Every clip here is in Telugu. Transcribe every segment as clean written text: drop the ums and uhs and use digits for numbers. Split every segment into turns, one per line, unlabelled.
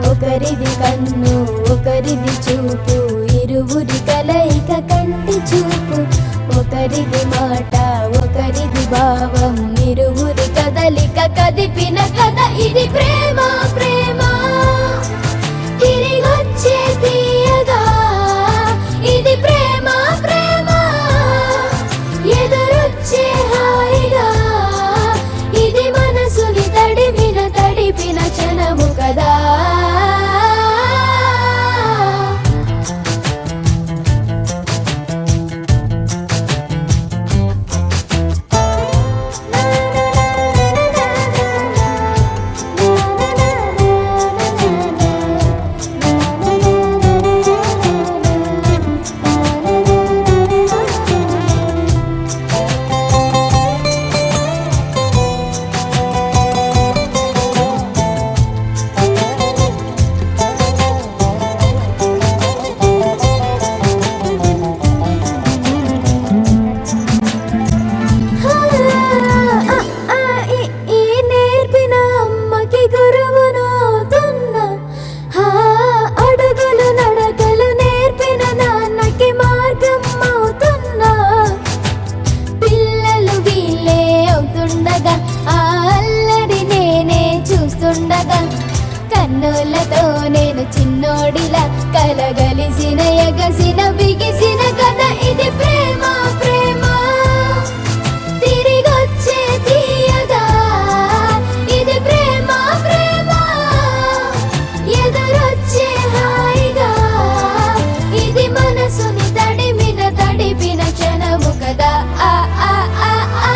ఒకరిది కన్ను ఒకరిది చూపు, ఇరువురి కలయిక కంటి చూపు. ఒకరిది మాట ఒకరిది భావం, ఇరువురి కదలిక కదిపిన కథ ఇది ప్రేమ. ప్రేమ తిరిగొచ్చే తీయగా ఇది ప్రేమ. ప్రేమ ఎదురొచ్చే హాయిగా ఇది మనసుని తడిపిన క్షణము కదా. చిన్నోడిలా కలగలిసిన ఎగసిన బిగిసిన కథ ఇది ప్రేమ ప్రేమ తిరిగొచ్చే తీయగా ఇది ప్రేమ ప్రేమ ఎదురొచ్చే హాయిగా ఇది మనసుని తడిపిన క్షణము కదా ఆ ఆ ఆ ఆ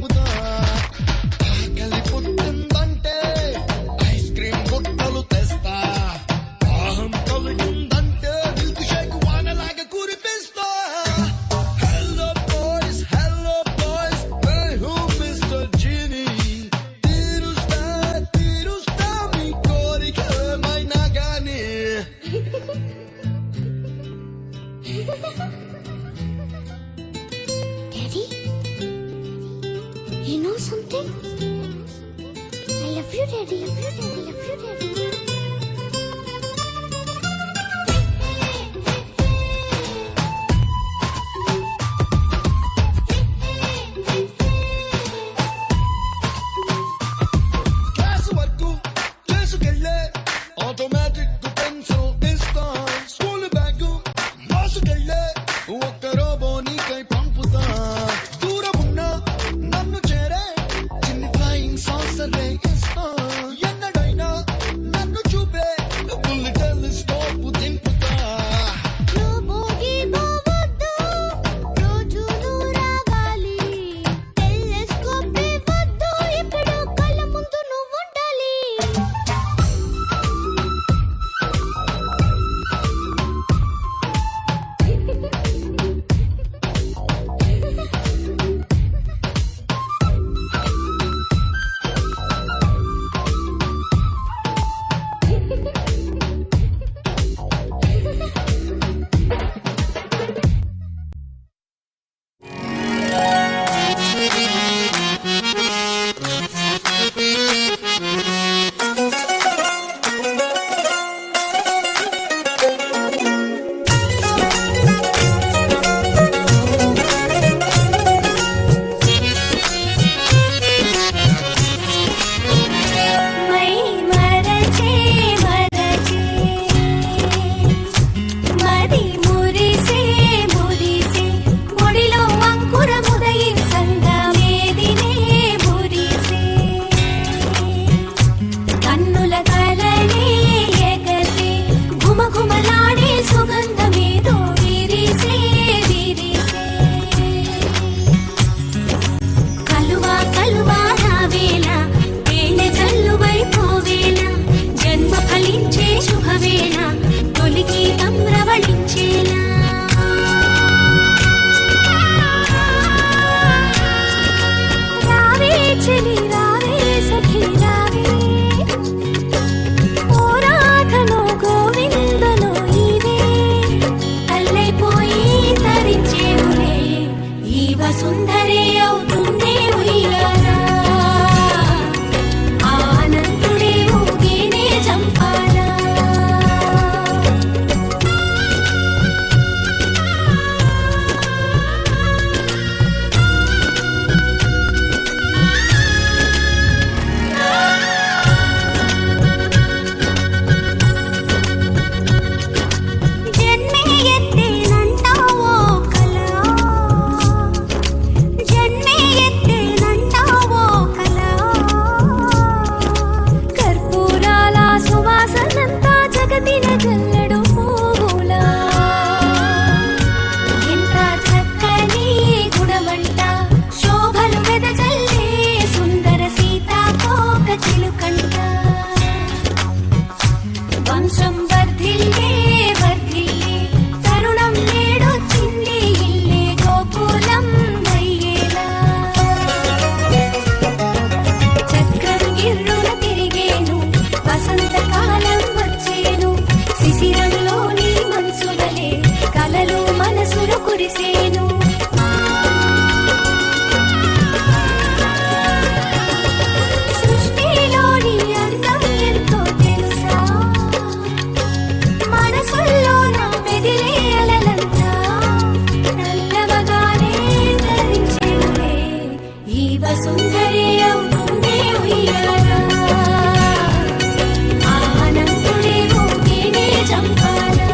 పంపుతా ఆకలి పుట్టిందంటే ఐస్ క్రీమ్ గుట్టలు తెస్తా దాహం కలిగిందంటే మిల్క్ షేక్ వానలాగా కురిపిస్తా హలో బాయ్స్ मैं हूँ మిస్టర్ జీనీ తీరుస్తా మీ కోరికమైనా గానీ
Daddy, you know something? I love you, Daddy. I love you, Daddy.
Class వరకు చేసుకెళ్ళే ఆటోమేటిక్ పెన్సిల్ ఇస్తా స్కూల్ బ్యాగ్ మోసుకెళ్ళే ఒక్క రోబో నీకై పంపుతా దూరం ఉన్నా నన్ను చేరే చిన్ని ఫ్లయింగ్ సాసరే ఇస్తా ఎన్నడైనా నన్ను చూపే ఫుల్ టెలిస్కోప్ దింపుతా
లోబోగి పోవద్దు, రోజు నువ్వు రావాలి. టెలిస్కోప్ ఇవ్వద్దు, ఇప్పుడు కళ్ళ ముందు నువ్వు ఉండాలి. మై మరచే మది మురిసే ముడిలో అంకురముదయిం సంగమేదినే మురిసే కన్నుల కలలే ఎగసే గుమగుమలాడే సుగంధమేదో విరిసే కలువా రావేళ వేళ జల్లువై పోవేళ జన్మ ఫలించే శుభవేళ తొలి గీతం రవళించేలా రావే చెలి రావే సఖి రావే ఓ రాధనో గోవిందనో ఇవే తల్లైపోయి తరించేవులే ఈ వసుంధరే అవుతుందే ఉయ్యాలా ఆనందుడే ఊగేనే చంపాలా జన్మే ఎత్తేనంటావో కలా జన్మే ఎత్తేనంటావో కలా కర్పూరాల సువాసనంతా జగతిన జల్లడు పువ్వులా ఎంత చక్కని గుణమంట శోభలు వెదజల్లే సుందర సీతాకోక చిలుకంట వంశం వర్ధిల్లే తరుణం నేడొచ్చింది ఇల్లే గోకులం అయ్యేలా చక్రం గిర్రున తిరిగేను వసంతకాలం వచ్చేను శిశిరంలోని మనసులే కలలు మనసులు కురిసేను సృష్టిలోని అందం ఎంతో తెలుసా మనసుల్లో నా మెదిలే అలలంతా నల్లవగానే ధరించేవులే ఈ వసుంధరే అవుతుందే ఉయ్యాలా ఆనందుడే ఊగేనే చంపాలా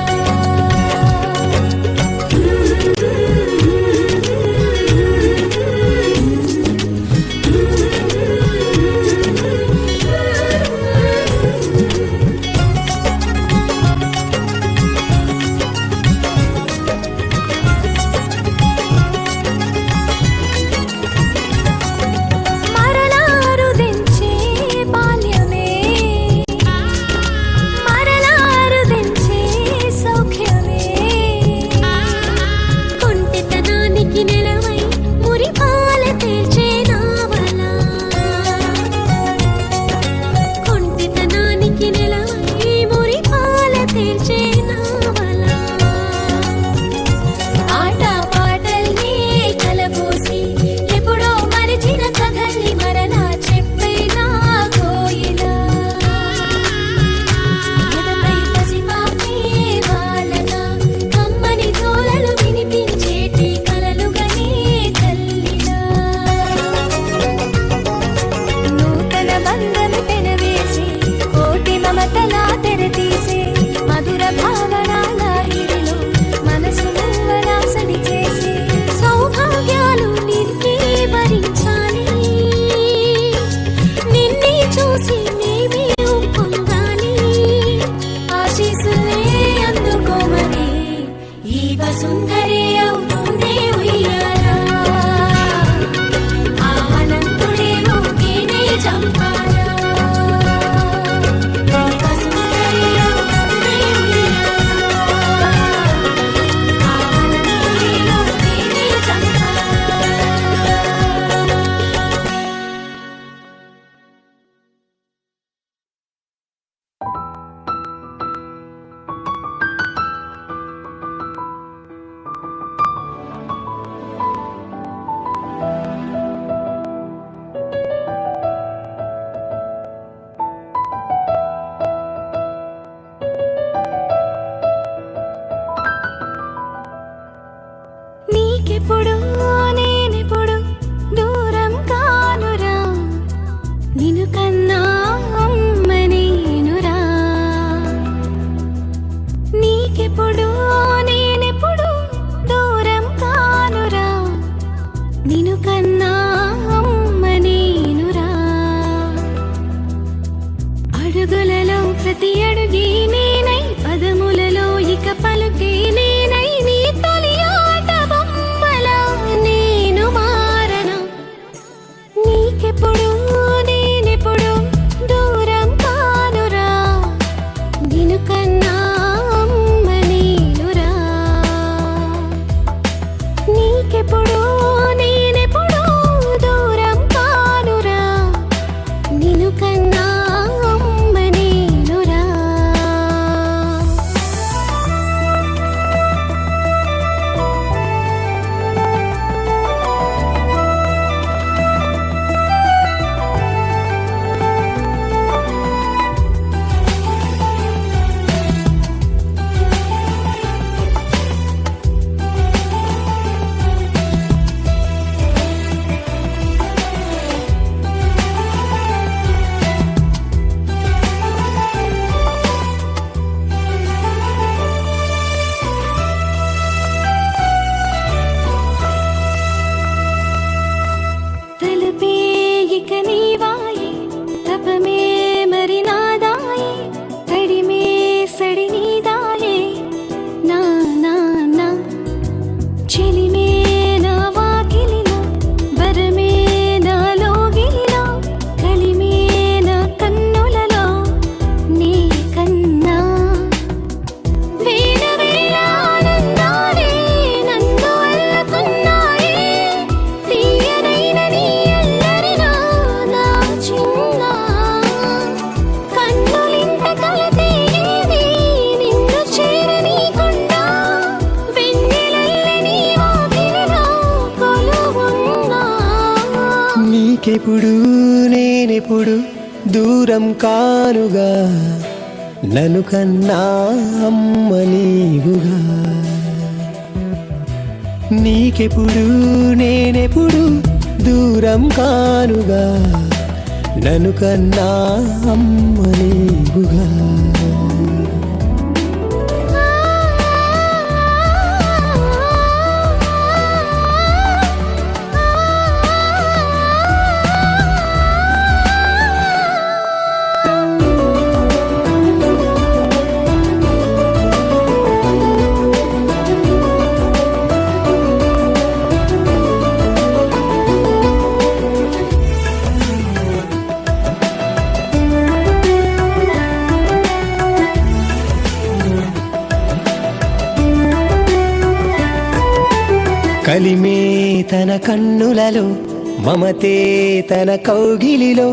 నీకెప్పుడు నేనెప్పుడు దూరం కానుగా, నన్ను కన్నా అమ్మ నీవుగా. నీకెప్పుడు నేనెప్పుడు దూరం కానుగా, నన్ను కన్నా అమ్మ నీవుగా. కలిమే తన కన్నులలో, మమతే తన కౌగిలిలో,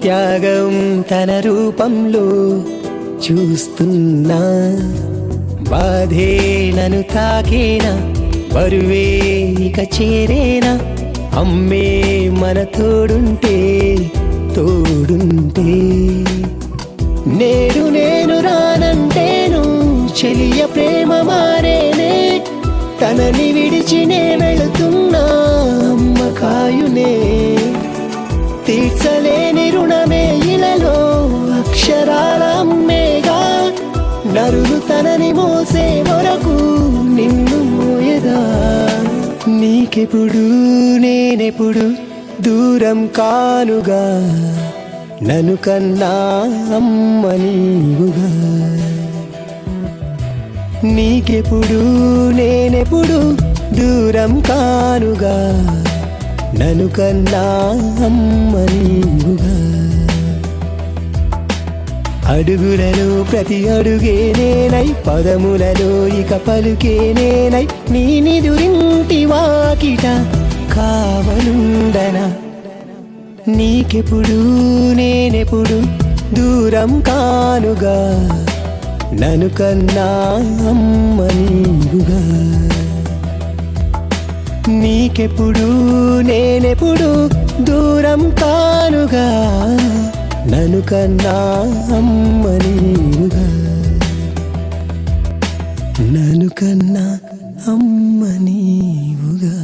త్యాగం తన రూపంలో చూస్తున్నా. బాధే నన్ను తాకేనా, బరువే ఇక చేరేనా, అమ్మే మన తోడుంటే తోడుంటే. నేడు నేను రానంటేను చెలియ ప్రేమ మారేనే, తనని విడిచి నే వెళుతున్నా అమ్మ కాయునే. తీర్చలేని రుణమే ఇలలో అక్షరాల అమ్మేగా, నరులు తనని మోసే వరకు నిన్ను మోయదా. నీకెప్పుడు నేనెప్పుడు దూరం కానుగా, నన్ను కన్నా అమ్మ నీవుగా. నీకెప్పుడు నేనెప్పుడు దూరం కానుగా, నన్ను కన్నా అమ్మ నీవుగా. అడుగులలో ప్రతి అడుగే నేనై, పదములలో ఇక పలుకే నేనై, నీ నిదురింటి వాకిట కావలుండనా. నీకెప్పుడు నేనెప్పుడు దూరం కానుగా, నన్ను కన్నా అమ్మ నీవుగా. నీకెప్పుడు నేనెప్పుడు దూరం కానుగా, నన్ను కన్నా అమ్మ నీవుగా. నన్ను కన్నా అమ్మ నీవుగా.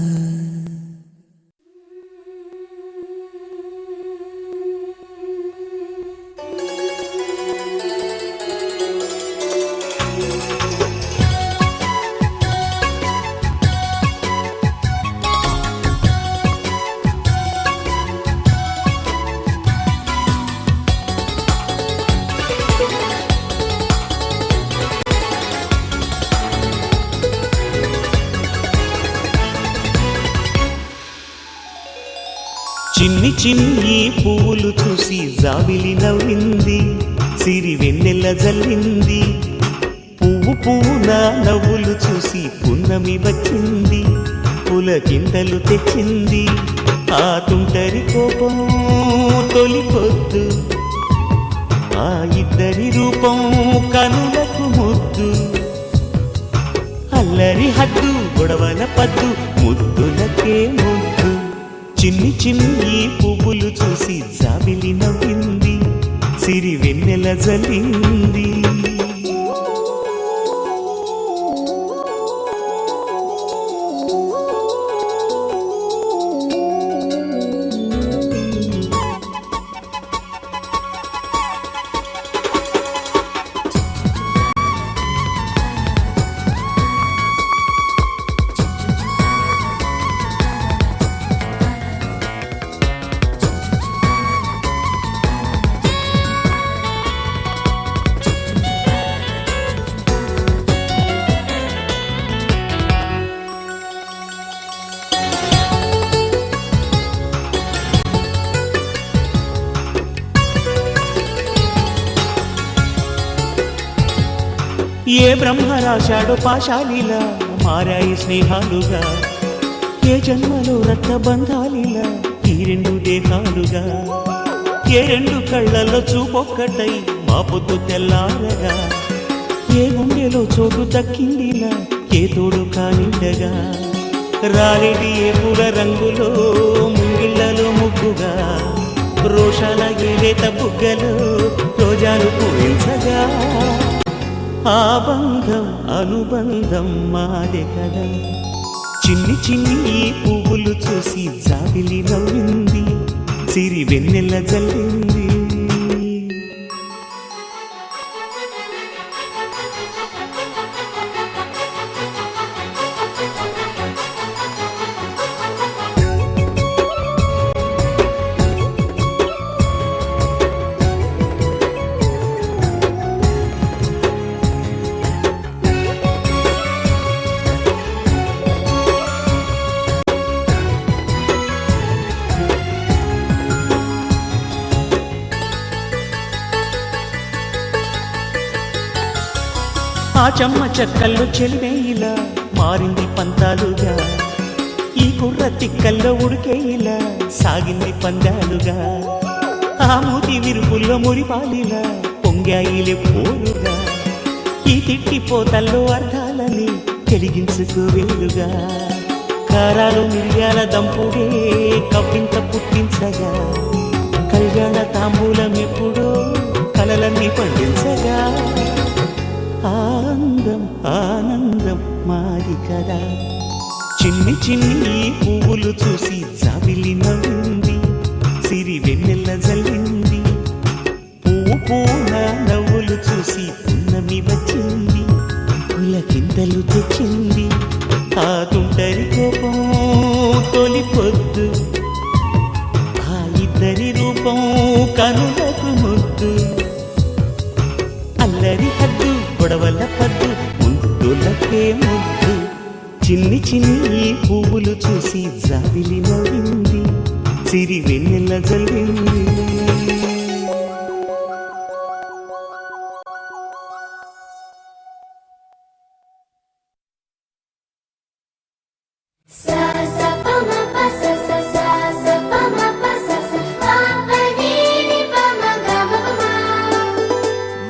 చిన్ని చిన్ని పువ్వులు చూసి జాబిలి నవ్వింది, సిరి వెన్నెల జల్లింది. పువ్వు పువ్వు నా నవ్వులు చూసి పున్నమి వచ్చింది, పులకింతలు తెచ్చింది. ఆ తుంటరి కోపం తొలి పొద్దు, ఆ ఇద్దరి రూపం కనులకు ముద్దు. అల్లరి హద్దు గొడవల పద్దు, ముద్దులకే ముద్దు. చిన్ని చిన్ని పువ్వులు చూసి జాబిలి నవ్వింది, సిరి వెన్నెల జల్లింది. ఏ బ్రహ్మ రాశాడో పాశాలిలా మారాయి స్నేహాలుగా, ఏ జన్మలో రక్తబంధాలిలా ఈ రెండు దేహాలుగా. ఏ రెండు కళ్ళల్లో చూపొక్కటై మా పొద్దు తెల్లారగా, ఏ గుండెలో చోటు దక్కిందిలా ఏ తోడు కానిండగా. రాలేటి ఏ పూల రంగులో ముంగిళ్ళలో ముగ్గుగా రోషాల ఏలేత బుగ్గలు రోజాలు పూయించగా ఆ బంధం అనుబంధం మాదే కదా. చిన్ని చిన్ని ఈ పువ్వులు చూసి జాబిలి నవ్వింది, సిరి వెన్నెల జల్లింది. ఆ చెమ్మ చెక్కల్లో చెలివేయిలా మారింది పంతాలుగా, ఈ కుర్ర తిక్కల్లో ఉడికేయిలా సాగింది పందాలుగా. ఆ మూతి విరుపుల్లో మురిపాలిలా పొంగాయిలే పోలుగా, ఈ తిట్టిపోతల్లో అర్థాలని తెలిగించుకోవేలుగా. కారాలు మిరియాల దంపుడే కవ్వింత పుట్టించగా, కళ్యాణ తాంబూలం ఎప్పుడో కలలన్నీ పండించగా. ఆనందం ఆనందం మాది కదా. చిన్ని చిన్ని పువ్వులు చూసి జాబిలి నవ్వింది, సిరి వెన్నెల జల్లింది. పువ్వు పూన నవ్వులు చూసి పున్నమి వచ్చింది, పులకింతలు తెచ్చింది. ఆ తుంటరి కోపం తొలి పొద్దు, ఆ ఇద్దరి రూపం కనులకు ముద్దు. అల్లరి హద్దు గొడవల పద్దు ముద్దులకే ముద్దు. చిన్ని చిన్ని పువ్వులు చూసి జాబిలి నవ్వింది, సిరి వెన్నెల జల్లింది.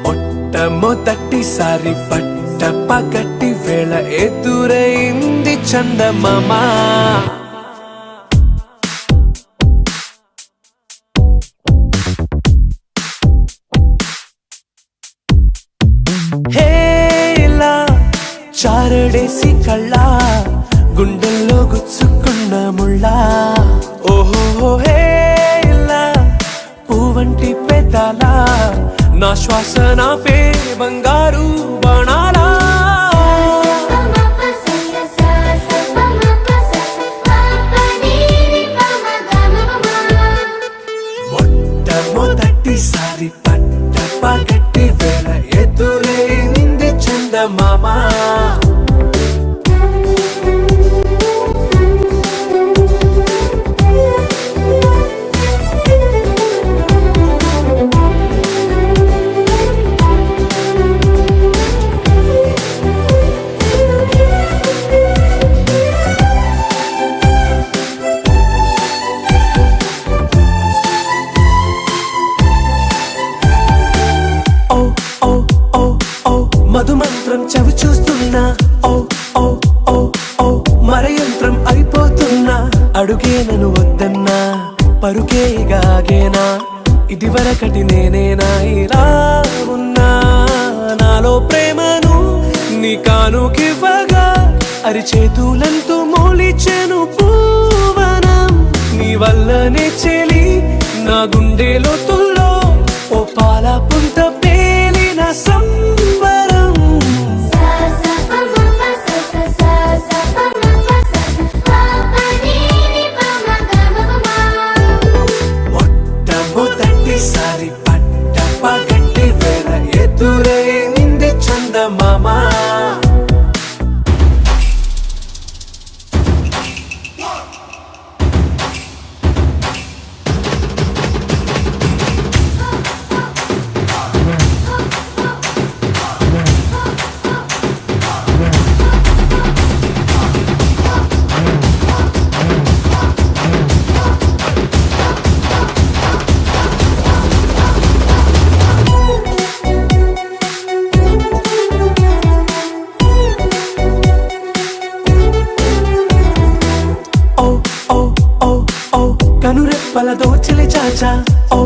మొట్టమొదటిసారి పట్ట పగటి వేళ ఎదురైంది చందమామ. హేలా చారడేసి కళ్ళ గుండెల్లో గుచ్చుకున్న ముళ్ళ. ఓహో హేలా పువ్వంటి పెదాల నా శ్వాస నాపే బంగారు బాణాలా. మొట్టమొదటిసారి పట్ట పగటి వేళ ఎదురైంది చందమామ. మధుమంత్రం చవి చూస్తున్నా, ఓ ఓ ఓ ఓ మరయంత్రం అయిపోతున్నా. అడుగే నన్ను వద్దన్నా, పరుకే గాగేనా, ఇది వరకటి నేనేనా ఇలా ఉన్నా. నాలో ప్రేమను నీ కానుకివ్వగా అరిచేతులంతో మోలిచెను పూవనం. నీ వల్లనే చెలి నా గుండె లోతుల్లో ఓ పాల పుంత పేలిన సంబరం. మొట్టమొదటిసారి పట్ట పగటి వేళ ఎదురైంది చందమామ. చా ఓ